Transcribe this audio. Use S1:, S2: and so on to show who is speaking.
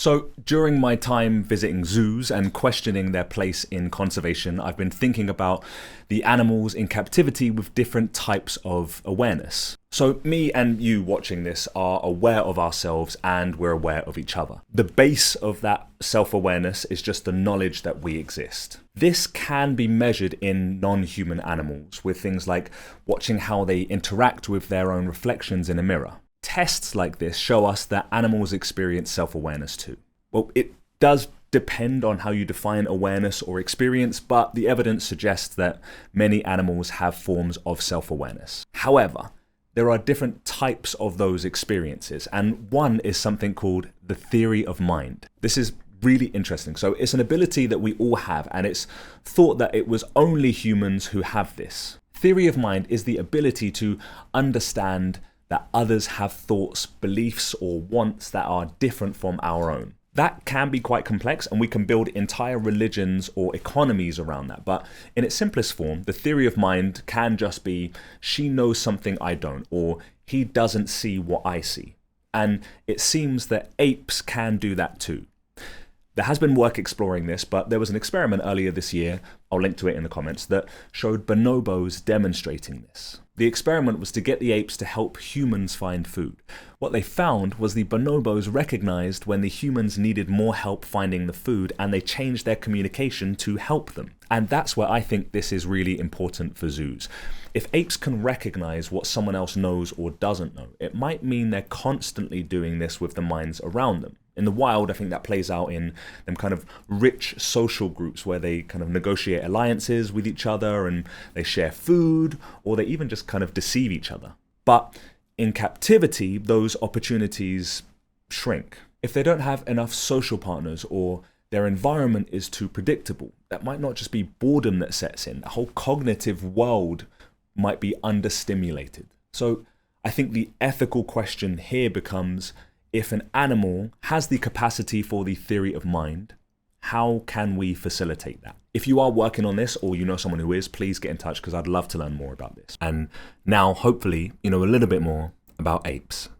S1: So, during my time visiting zoos and questioning their place in conservation, I've been thinking about the animals in captivity with different types of awareness. So, me and you watching this are aware of ourselves and we're aware of each other. The base of that self-awareness is just the knowledge that we exist. This can be measured in non-human animals with things like watching how they interact with their own reflections in a mirror. Tests like this show us that animals experience self-awareness too. Well, it does depend on how you define awareness or experience, but the evidence suggests that many animals have forms of self-awareness. However, there are different types of those experiences, and one is something called the theory of mind. This is really interesting. So it's an ability that we all have, and it's thought that it was only humans who have this. Theory of mind is the ability to understand that others have thoughts, beliefs, or wants that are different from our own. That can be quite complex, and we can build entire religions or economies around that. But in its simplest form, the theory of mind can just be, she knows something I don't, or he doesn't see what I see. And it seems that apes can do that too. There has been work exploring this, but there was an experiment earlier this year, I'll link to it in the comments, that showed bonobos demonstrating this. The experiment was to get the apes to help humans find food. What they found was the bonobos recognized when the humans needed more help finding the food, and they changed their communication to help them. And that's where I think this is really important for zoos. If apes can recognize what someone else knows or doesn't know, it might mean they're constantly doing this with the minds around them. In the wild, I think that plays out in them kind of rich social groups where they kind of negotiate alliances with each other and they share food, or they even just kind of deceive each other. But in captivity, those opportunities shrink. If they don't have enough social partners, or their environment is too predictable, that might not just be boredom that sets in. The whole cognitive world might be understimulated. So I think the ethical question here becomes, if an animal has the capacity for the theory of mind, how can we facilitate that? If you are working on this, or you know someone who is, please get in touch, because I'd love to learn more about this. And now, hopefully, you know a little bit more about apes.